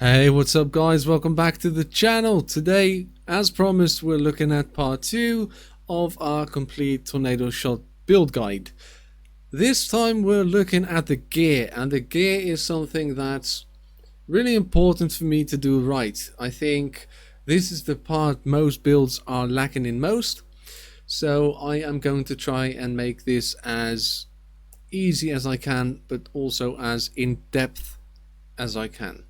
Hey, what's up guys? Welcome back to the channel. Today, as promised, we're looking at part 2 of our complete tornado shot build guide. This time we're looking at the gear, and the gear is something that's really important for me to do right. I think this is the part most builds are lacking in most, so I am going to try and make this as easy as I can, but also as in-depth as I can.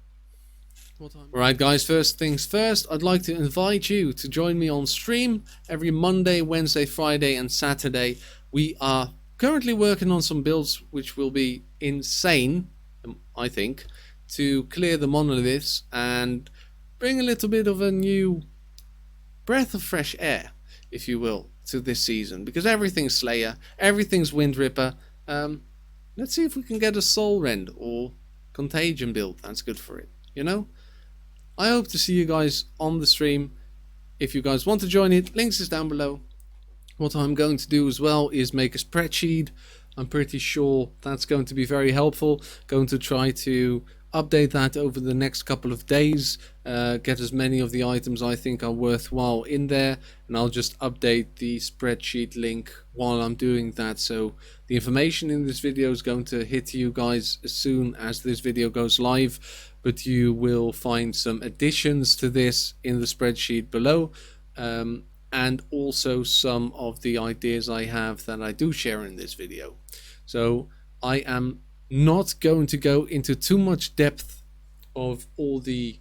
Alright guys, first things first, I'd like to invite you to join me on stream every Monday, Wednesday, Friday and Saturday. We are currently working on some builds which will be insane, I think, to clear the monoliths and bring a little bit of a new breath of fresh air, if you will, to this season. Because everything's Slayer, everything's Wind Ripper. Let's see if we can get a Soul Rend or Contagion build that's good for it, you know? I hope to see you guys on the stream. If you guys want to join it, links is down below. What I'm going to do as well is make a spreadsheet. I'm pretty sure that's going to be very helpful. Going to try to update that over the next couple of days. Get as many of the items I think are worthwhile in there. And I'll just update the spreadsheet link while I'm doing that. So the information in this video is going to hit you guys as soon as this video goes live. But you will find some additions to this in the spreadsheet below, and also some of the ideas I have that I do share in this video. So I am not going to go into too much depth of all the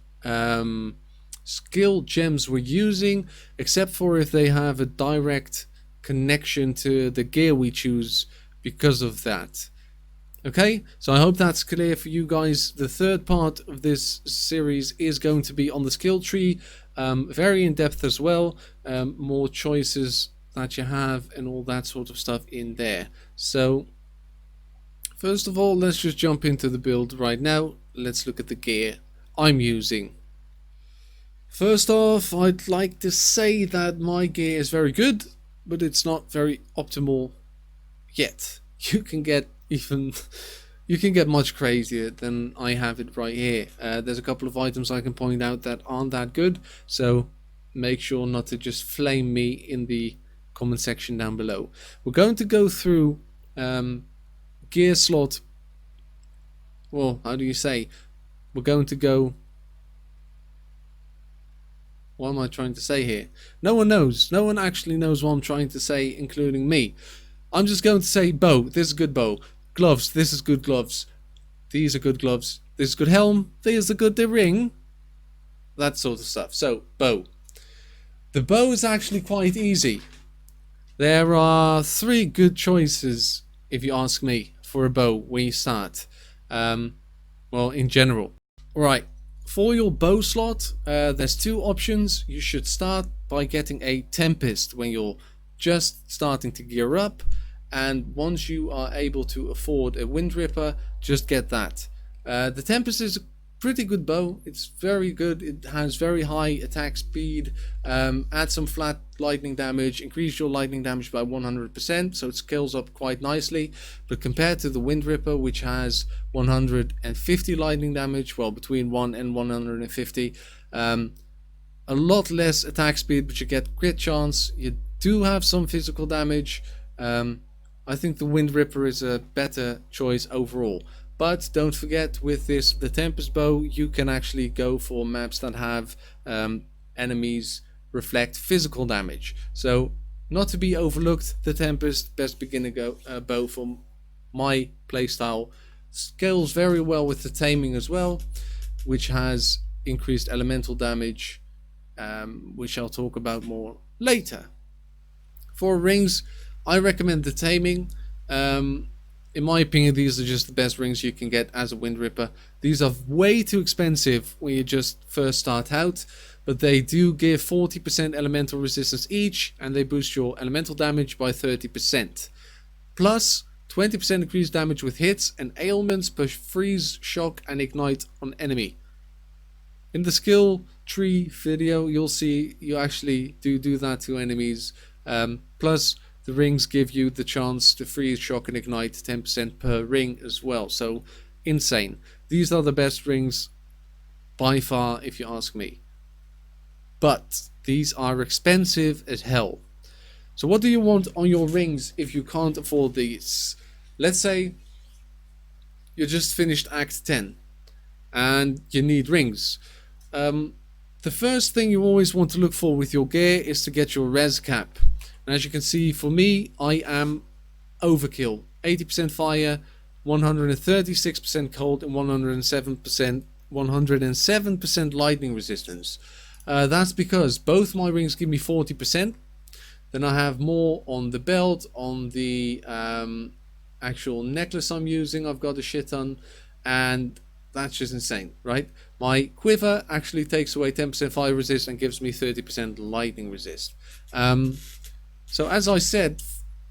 skill gems we're using, except for if they have a direct connection to the gear we choose because of that. Okay, so I hope that's clear for you guys. The third part of this series is going to be on the skill tree, very in depth as well, more choices that you have and all that sort of stuff in there. So first of all, let's just jump into the build right now. Let's look at the gear I'm using. First off, I'd like to say that my gear is very good, but it's not very optimal yet. You can get much crazier than I have it right here. There's a couple of items I can point out that aren't that good, so make sure not to just flame me in the comment section down below. We're going to go through gear slot, well, how do you say, we're going to go, what am I trying to say here? No one knows. No one actually knows what I'm trying to say, including me. I'm just going to say bow. This is good bow. Gloves. This is good gloves. These are good gloves. This is good helm. These are good ring. That sort of stuff. So, bow. The bow is actually quite easy. There are 3 good choices, if you ask me, for a bow when you start. Well, in general. Alright. For your bow slot, there's 2 options. You should start by getting a Tempest when you're just starting to gear up, and once you are able to afford a Wind Ripper, just get that. The Tempest is a pretty good bow. It's very good. It has very high attack speed, add some flat lightning damage, increase your lightning damage by 100%, so it scales up quite nicely. But compared to the Wind Ripper, which has 150 lightning damage, well, between 1 and 150, a lot less attack speed, but you get crit chance. You do have some physical damage. I think the Wind Ripper is a better choice overall. But don't forget, with this, the Tempest bow, you can actually go for maps that have enemies reflect physical damage. So, not to be overlooked, the Tempest, best beginner bow for my playstyle. Scales very well with the taming as well, which has increased elemental damage, which I'll talk about more later. For rings, I recommend the taming. In my opinion, these are just the best rings you can get as a Wind Ripper. These are way too expensive when you just first start out, but they do give 40% elemental resistance each, and they boost your elemental damage by 30%. Plus 20% increased damage with hits, and ailments push freeze, shock and ignite on enemy. In the skill tree video, you'll see you actually do that to enemies. Plus the rings give you the chance to freeze, shock and ignite 10% per ring as well. So insane. These are the best rings by far, if you ask me. But these are expensive as hell. So what do you want on your rings if you can't afford these? Let's say you just finished Act 10 and you need rings. The first thing you always want to look for with your gear is to get your res cap. And as you can see, for me, I am overkill. 80% fire, 136% cold, and 107% lightning resistance. That's because both my rings give me 40%. Then I have more on the belt, on the actual necklace I'm using, I've got a shit ton, and that's just insane, right? My quiver actually takes away 10% fire resist and gives me 30% lightning resist. So as I said,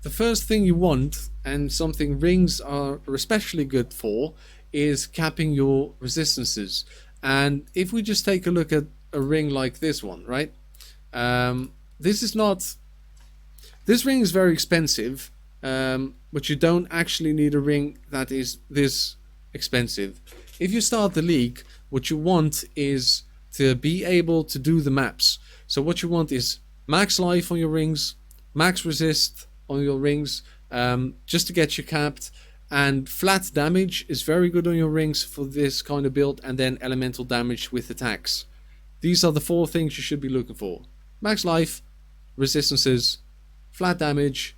the first thing you want, and something rings are especially good for, is capping your resistances. And if we just take a look at a ring like this one, right? This ring is very expensive, but you don't actually need a ring that is this expensive. If you start the league, what you want is to be able to do the maps. So what you want is max life on your rings, max resist on your rings, just to get you capped, and flat damage is very good on your rings for this kind of build, and then elemental damage with attacks. These are the 4 things you should be looking for: max life, resistances, flat damage,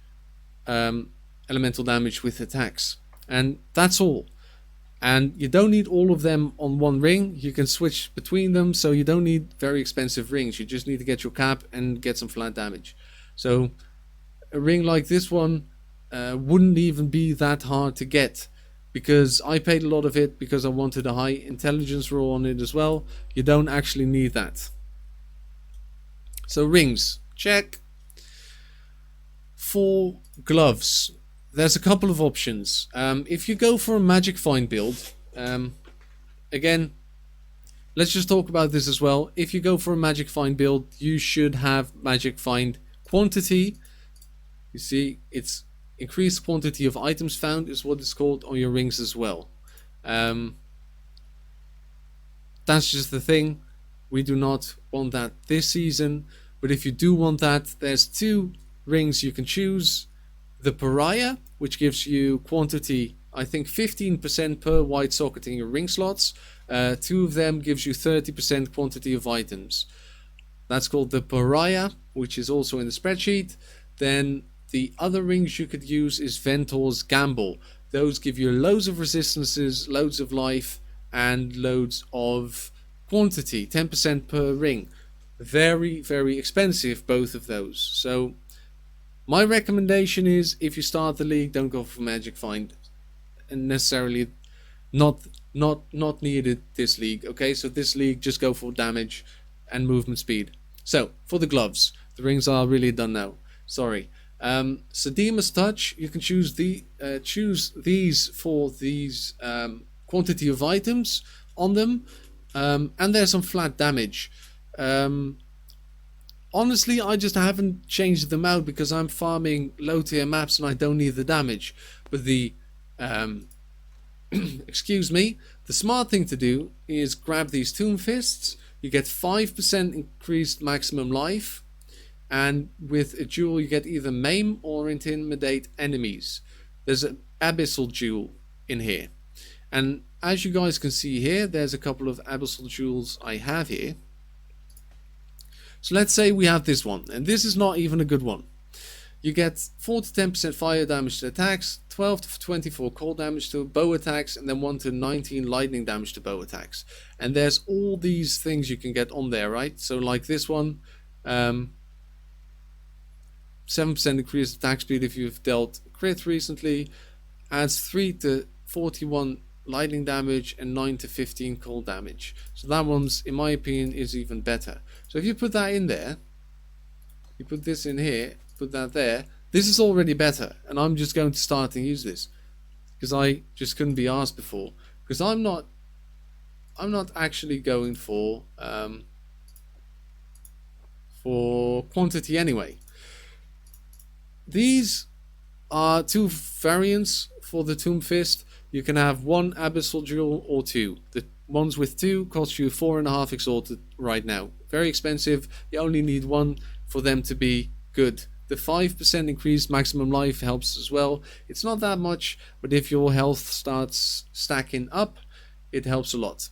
elemental damage with attacks, and that's all. And you don't need all of them on one ring. You can switch between them, so you don't need very expensive rings. You just need to get your cap and get some flat damage. So a ring like this one wouldn't even be that hard to get, because I paid a lot of it because I wanted a high intelligence roll on it as well. You don't actually need that. So rings, check. For gloves, there's a couple of options. If you go for a magic find build, again, let's just talk about this as well. If you go for a magic find build, you should have magic find quantity. You see, it's increased quantity of items found is what it's called on your rings as well. That's just the thing. We do not want that this season, but if you do want that, there's 2 rings you can choose. The Pariah, which gives you quantity, I think 15% per white socket in your ring slots. 2 of them gives you 30% quantity of items. That's called the Pariah, which is also in the spreadsheet. Then the other rings you could use is Ventor's Gamble. Those give you loads of resistances, loads of life, and loads of quantity, 10% per ring. Very, very expensive, both of those. So my recommendation is, if you start the league, don't go for magic find, and necessarily not needed this league. Okay, so this league, just go for damage and movement speed. So for the gloves, the rings are really done now. Sorry. Sadima's Touch, you can choose these for these quantity of items on them, and there's some flat damage. Honestly, I just haven't changed them out because I'm farming low tier maps and I don't need the damage. But the excuse me, the smart thing to do is grab these Tomb Fists. You get 5% increased maximum life, and with a jewel you get either maim or intimidate enemies. There's an abyssal jewel in here, and as you guys can see here, there's a couple of abyssal jewels I have here. So let's say we have this one, and this is not even a good one. You get 4 to 10% fire damage to attacks, 12 to 24 cold damage to bow attacks, and then 1 to 19 lightning damage to bow attacks. And there's all these things you can get on there, right? So like this one, 7% increased attack speed if you've dealt crit recently, adds 3 to 41 lightning damage and 9 to 15 cold damage. So that one's, in my opinion, is even better. So if you put that in there, you put this in here, put that there, this is already better, and I'm just going to start and use this because I just couldn't be asked before, because I'm not actually going for quantity anyway. These are 2 variants for the Tomb Fist. You can have 1 abyssal jewel or 2. The ones with 2 cost you 4.5 exalted right now. Very expensive. You only need 1 for them to be good. The 5% increased maximum life helps as well. It's not that much, but if your health starts stacking up, it helps a lot.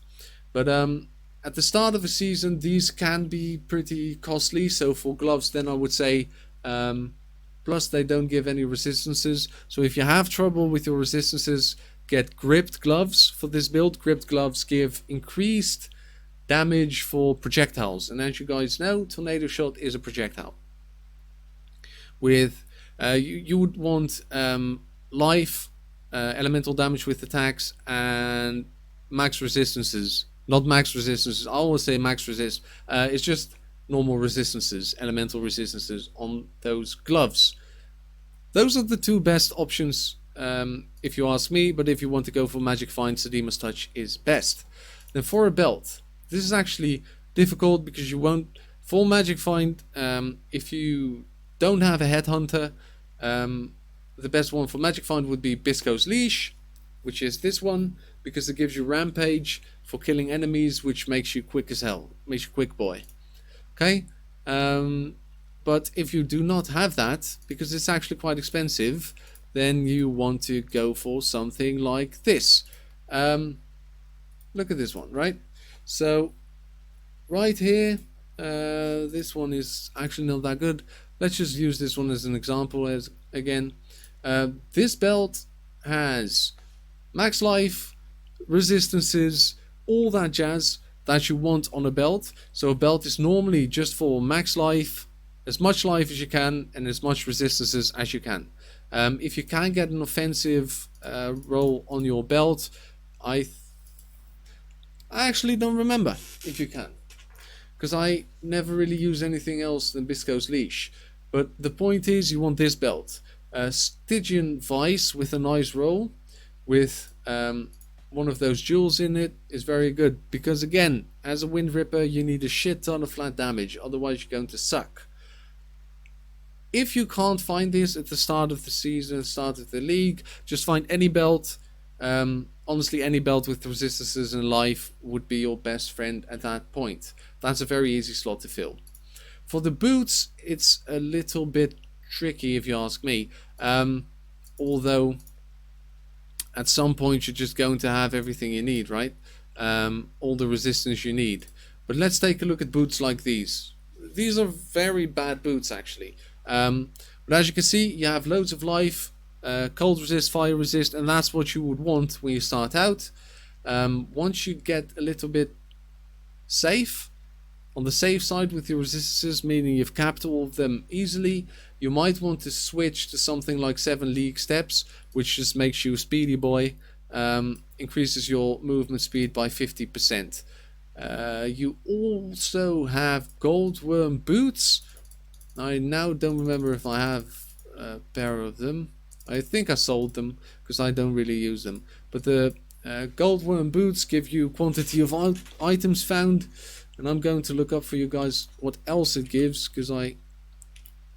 But at the start of a season, these can be pretty costly. So for gloves, then I would say, plus they don't give any resistances. So if you have trouble with your resistances, get gripped gloves for this build. Gripped gloves give increased damage for projectiles. And as you guys know, Tornado Shot is a projectile. With you would want life, elemental damage with attacks, and max resistances. Not max resistances. I always say max resist. It's just normal resistances, elemental resistances on those gloves. Those are the 2 best options, if you ask me. But if you want to go for Magic Find, Sadima's Touch is best. Then for a belt, this is actually difficult because you won't. For Magic Find, if you don't have a Headhunter, the best one for Magic Find would be Bisco's Leash, which is this one, because it gives you Rampage for killing enemies, which makes you quick as hell. Makes you quick boy. Okay? But if you do not have that, because it's actually quite expensive, then you want to go for something like this. Look at this one, right? So, right here, this one is actually not that good. Let's just use this one as an example. As again, this belt has max life, resistances, all that jazz that you want on a belt. So a belt is normally just for max life, as much life as you can, and as much resistances as you can. If you can get an offensive roll on your belt, I actually don't remember if you can, because I never really use anything else than Bisco's Leash. But the point is, you want this belt. Stygian Vice with a nice roll, with one of those jewels in it, is very good. Because again, as a Wind Ripper, you need a shit ton of flat damage, otherwise you're going to suck. If you can't find this at the start of the season, start of the league, just find any belt. Honestly, any belt with resistances and life would be your best friend at that point. That's a very easy slot to fill. For the boots, it's a little bit tricky if you ask me. Although, at some point you're just going to have everything you need, right? All the resistance you need. But let's take a look at boots like these. These are very bad boots, actually. But as you can see, you have loads of life, cold resist, fire resist, and that's what you would want when you start out. Once you get a little bit safe, on the safe side with your resistances, meaning you've capped all of them easily, you might want to switch to something like 7 League Steps, which just makes you a speedy boy, increases your movement speed by 50%. You also have Goldworm Boots. I now don't remember if I have a pair of them. I think I sold them because I don't really use them. But the Goldworm Boots give you quantity of items found. And I'm going to look up for you guys what else it gives, because I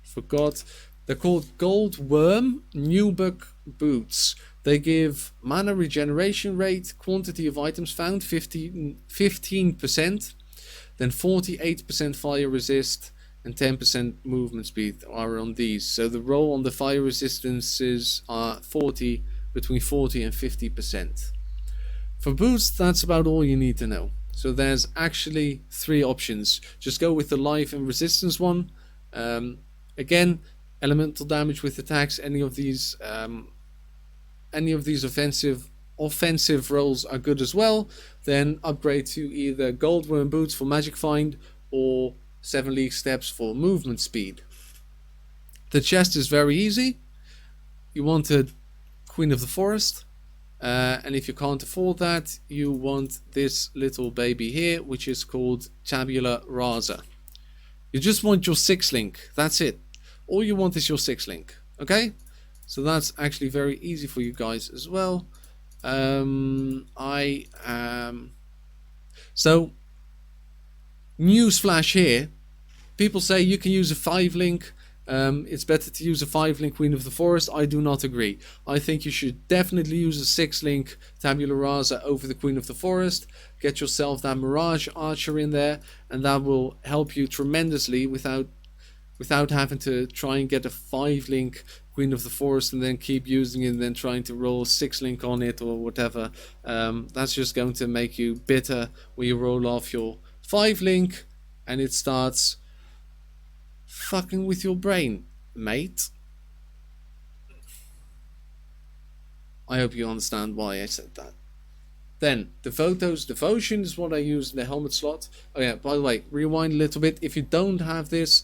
forgot. They're called Goldworm Nubuck Boots. They give mana regeneration rate, quantity of items found 15%, then 48% fire resist, and 10% movement speed are on these. So the roll on the fire resistances are between 40 and 50%. For boots, that's about all you need to know. So there's actually 3 options. Just go with the life and resistance one. Again, elemental damage with attacks. Any of these offensive rolls are good as well. Then upgrade to either Goldworm Boots for Magic Find or 7 League Steps for movement speed. The chest is very easy. You want a Queen of the Forest. And if you can't afford that, you want this little baby here, which is called Tabula Rasa. You just want your 6-link. That's it. All you want is your 6-link. Okay? So that's actually very easy for you guys as well. So, newsflash here. People say you can use a 5-link, it's better to use a 5-link Queen of the Forest. I do not agree. I think you should definitely use a 6-link Tabula Rasa over the Queen of the Forest. Get yourself that Mirage Archer in there, and that will help you tremendously without having to try and get a 5-link Queen of the Forest and then keep using it and then trying to roll 6-link on it or whatever. That's just going to make you bitter when you roll off your 5-link and it starts fucking with your brain, mate. I hope you understand why I said that. Then, Devoto's Devotion is what I use in the helmet slot. Oh yeah, by the way, rewind a little bit. If you don't have this,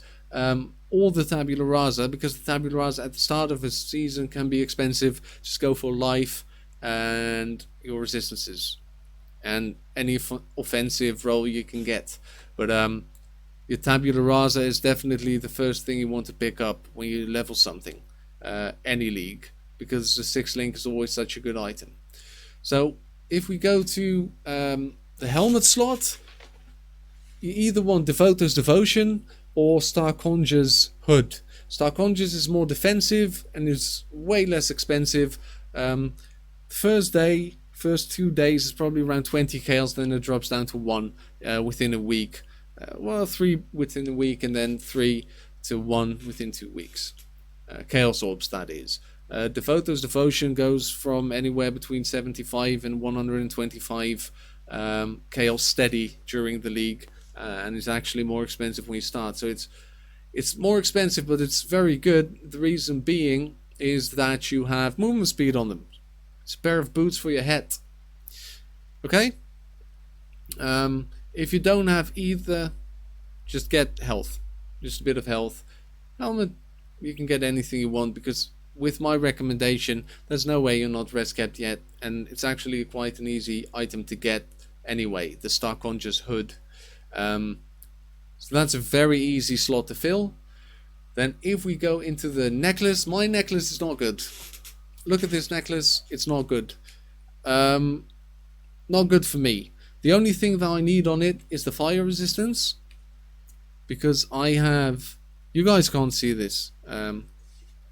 or the Tabula Rasa, because the Tabula Rasa at the start of a season can be expensive, just go for life and your resistances. And any offensive roll you can get. But your Tabula Rasa is definitely the first thing you want to pick up when you level something. Any league. Because the 6-link is always such a good item. So, if we go to the helmet slot, you either want Devoto's Devotion or Star Conjurer's Hood. Star Conjurer's is more defensive and is way less expensive. First 2 days is probably around 20 chaos, then it drops down to 1 within a week. 3 within a week and then 3 to 1 within 2 weeks. Chaos Orbs, that is. Devoto's Devotion goes from anywhere between 75 and 125 chaos steady during the league, and is actually more expensive when you start. So it's more expensive, but it's very good. The reason being is that you have movement speed on them. It's a pair of boots for your head. Okay? If you don't have either, just get health. Just a bit of health. Helmet, you can get anything you want, because with my recommendation, there's no way you're not rest kept yet, and it's actually quite an easy item to get anyway, the Star Conjurer's Hood. So that's a very easy slot to fill. Then if we go into the necklace, my necklace is not good. Look at this necklace, it's not good. Not good for me. The only thing that I need on it is the fire resistance, because I have, you guys can't see this,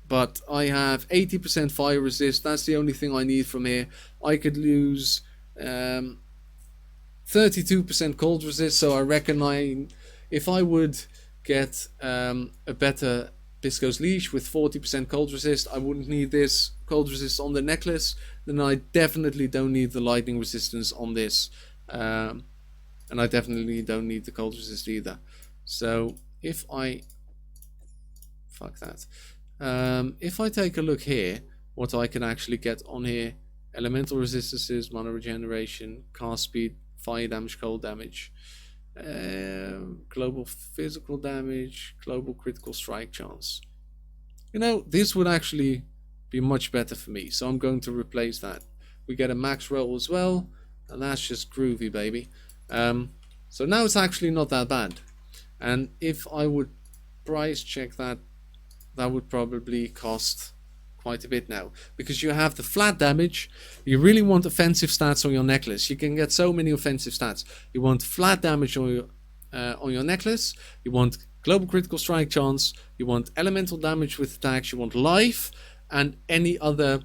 but I have 80% fire resist. That's the only thing I need from here. I could lose 32% cold resist, so I reckon if I would get a better Bisco's Leash with 40% cold resist, I wouldn't need this cold resist on the necklace. Then I definitely don't need the lightning resistance on this, and I definitely don't need the cold resist either. So if I fuck that. If I take a look here, what I can actually get on here: elemental resistances, mana regeneration, cast speed, fire damage, cold damage, global physical damage, global critical strike chance. You know, this would actually be much better for me, so I'm going to replace that. We get a max roll as well, and that's just groovy, baby. So now it's actually not that bad. And if I would price check that, that would probably cost quite a bit now, because you have the flat damage. You really want offensive stats on your necklace. You can get so many offensive stats. You want flat damage on your necklace. You want global critical strike chance. You want elemental damage with attacks. You want life and any other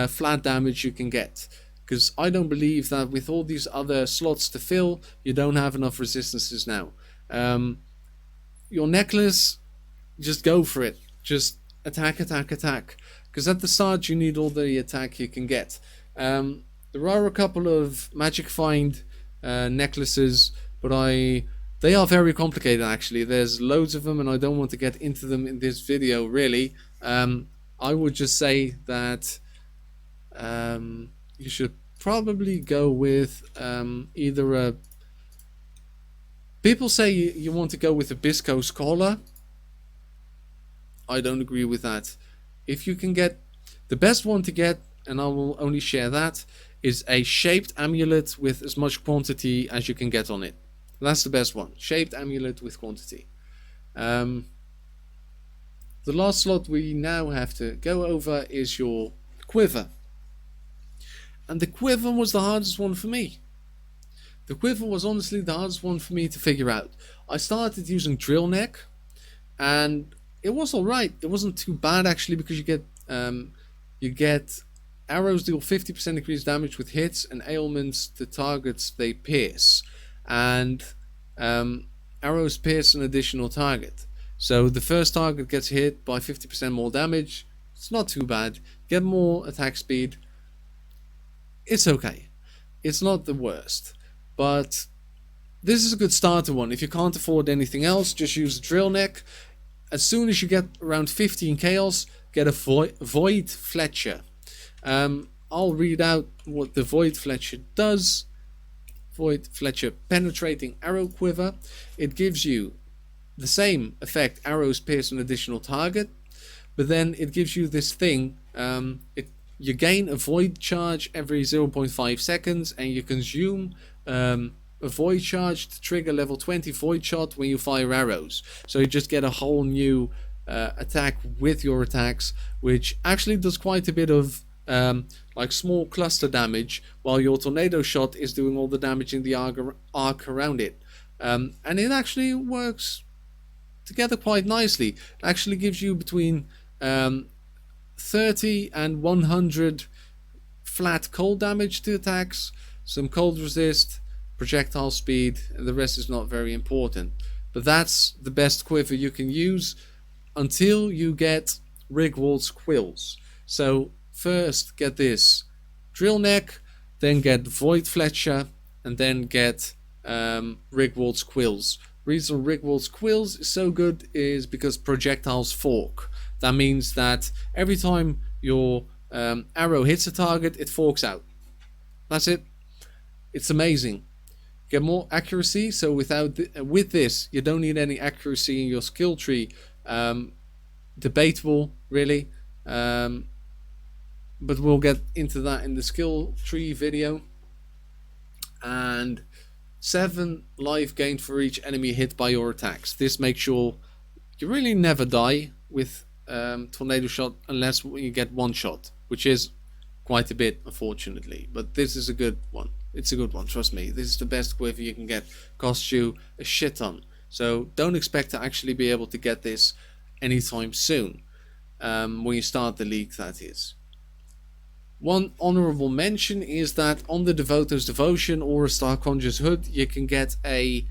flat damage you can get. Because I don't believe that with all these other slots to fill, you don't have enough resistances now. Your necklace, just go for it. Just attack, attack, attack. Because at the start you need all the attack you can get. There are a couple of magic find necklaces, but they are very complicated actually. There's loads of them and I don't want to get into them in this video really. I would just say that you should probably go with either a... People say you want to go with a Bisco's collar. I don't agree with that. If you can get the best one to get, and I will only share that, is a shaped amulet with as much quantity as you can get on it. That's the best one. Shaped amulet with quantity. The last slot we now have to go over is your quiver. And the quiver was the hardest one for me. The quiver was honestly the hardest one for me to figure out. I started using drill neck, and it was all right. It wasn't too bad actually, because you get arrows deal 50% increased damage with hits, and ailments to targets they pierce, and arrows pierce an additional target. So the first target gets hit by 50% more damage. It's not too bad. Get more attack speed. It's okay. It's not the worst, but this is a good starter one. If you can't afford anything else, just use a drill neck. As soon as you get around 15 chaos, get a Void Fletcher. I'll read out what the Void Fletcher does. Void Fletcher penetrating arrow quiver. It gives you the same effect, arrows pierce an additional target, but then it gives you this thing. You gain a void charge every 0.5 seconds, and you consume a void charge to trigger level 20 void shot when you fire arrows. So you just get a whole new attack with your attacks, which actually does quite a bit of like small cluster damage, while your tornado shot is doing all the damage in the arc around it. And it actually works together quite nicely. It actually gives you between 30 and 100 flat cold damage to attacks, some cold resist, projectile speed, and the rest is not very important. But that's the best quiver you can use until you get Rigwald's Quills. So first get this drill neck, then get Void Fletcher, and then get Rigwald's Quills. Reason Rigwald's Quills is so good is because projectiles fork. That means that every time your arrow hits a target, it forks out. That's it. It's amazing. Get more accuracy. So with this, you don't need any accuracy in your skill tree. Debatable, really. But we'll get into that in the skill tree video. And 7 life gained for each enemy hit by your attacks. This makes sure you really never die with tornado shot unless you get one shot, which is quite a bit, unfortunately. But this is a good one. It's a good one, trust me. This is the best quiver you can get. Costs you a shit ton. So don't expect to actually be able to get this anytime soon. When you start the league, that is. One honorable mention is that on the Devoto's Devotion or a Star Conjurer's Hood, you can get a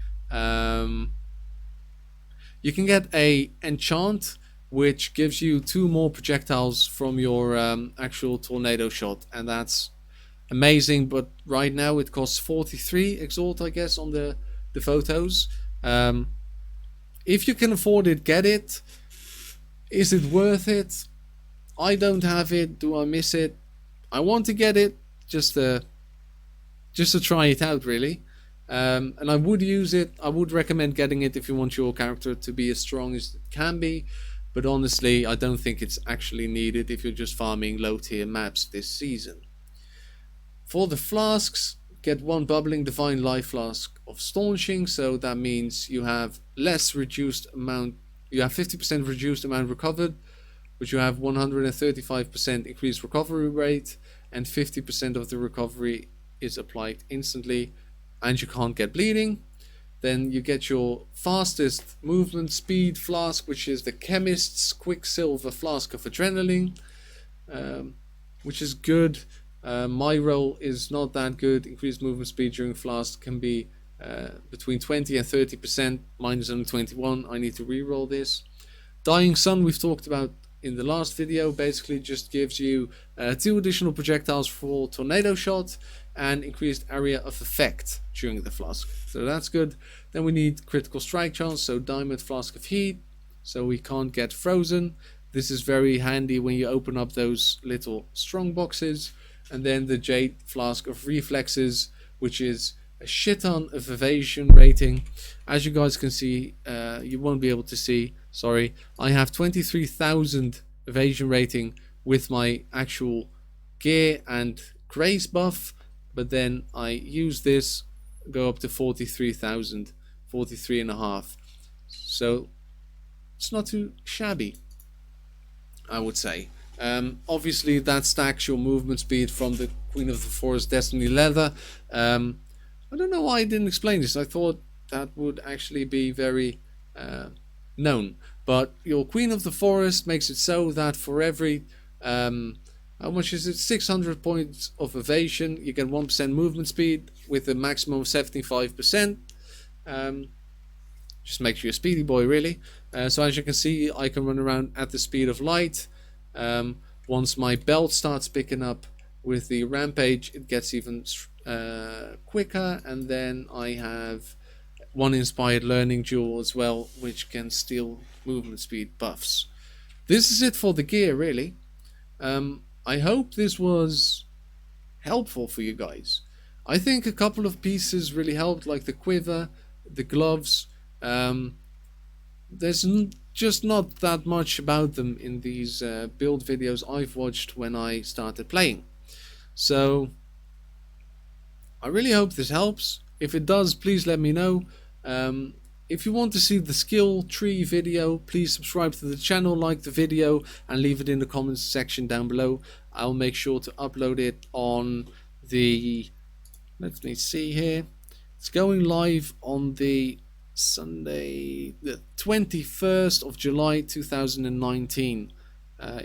enchant which gives you 2 more projectiles from your actual tornado shot, and that's amazing. But right now it costs 43 exalt, I guess, on the Devotos. If you can afford it, get it. Is it worth it? I don't have it. Do I miss it? I want to get it just to try it out, really. And I would use it. I would recommend getting it if you want your character to be as strong as it can be. But honestly, I don't think it's actually needed if you're just farming low tier maps this season. For the flasks, get 1 bubbling divine life flask of staunching. So that means you have less reduced amount. You have 50% reduced amount recovered, but you have 135% increased recovery rate, and 50% of the recovery is applied instantly, and you can't get bleeding. Then you get your fastest movement speed flask, which is the Chemist's Quicksilver Flask of Adrenaline, which is good. My roll is not that good. Increased movement speed during flask can be between 20 and 30%. Mine is only 21. I need to re-roll this. Dying Sun we've talked about in the last video. Basically just gives you 2 additional projectiles for tornado shot and increased area of effect during the flask, so that's good. Then we need critical strike chance, so Diamond Flask of Heat, so we can't get frozen. This is very handy when you open up those little strong boxes. And then the Jade Flask of Reflexes, which is a shit ton of evasion rating. As you guys can see, you won't be able to see, sorry, I have 23,000 evasion rating with my actual gear and grace buff, but then I use this, go up to 43,000, 43.5. So it's not too shabby, I would say. Obviously that stacks your movement speed from the Queen of the Forest Destiny Leather. I don't know why I didn't explain this. I thought that would actually be very known. But your Queen of the Forest makes it so that for every how much is it? 600 points of evasion, you get 1% movement speed with a maximum of 75%. Um, just makes you a speedy boy, really. So as you can see, I can run around at the speed of light. Once my belt starts picking up with the rampage, it gets even quicker. And then I have one inspired learning jewel as well, which can steal movement speed buffs. This is it for the gear, really. I hope this was helpful for you guys. I think a couple of pieces really helped, like the quiver, the gloves. There's just not that much about them in these build videos I've watched when I started playing. So I really hope this helps. If it does, please let me know. If you want to see the skill tree video, please subscribe to the channel, like the video, and leave it in the comments section down below. I'll make sure to upload it on the, let me see here, it's going live on the Sunday, the 21st of July 2019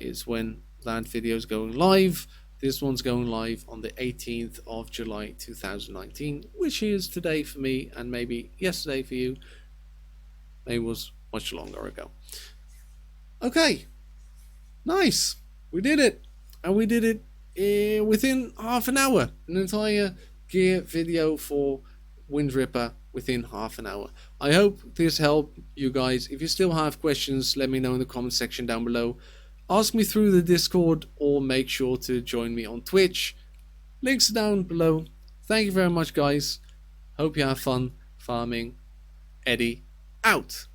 is when that video is going live. This one's going live on the 18th of July 2019, which is today for me and maybe yesterday for you. Maybe it was much longer ago. Okay, nice. We did it. And we did it within half an hour. An entire gear video for Wind Ripper within half an hour. I hope this helped you guys. If you still have questions, let me know in the comment section down below. Ask me through the Discord or make sure to join me on Twitch. Links are down below. Thank you very much, guys. Hope you have fun farming. Eddie out.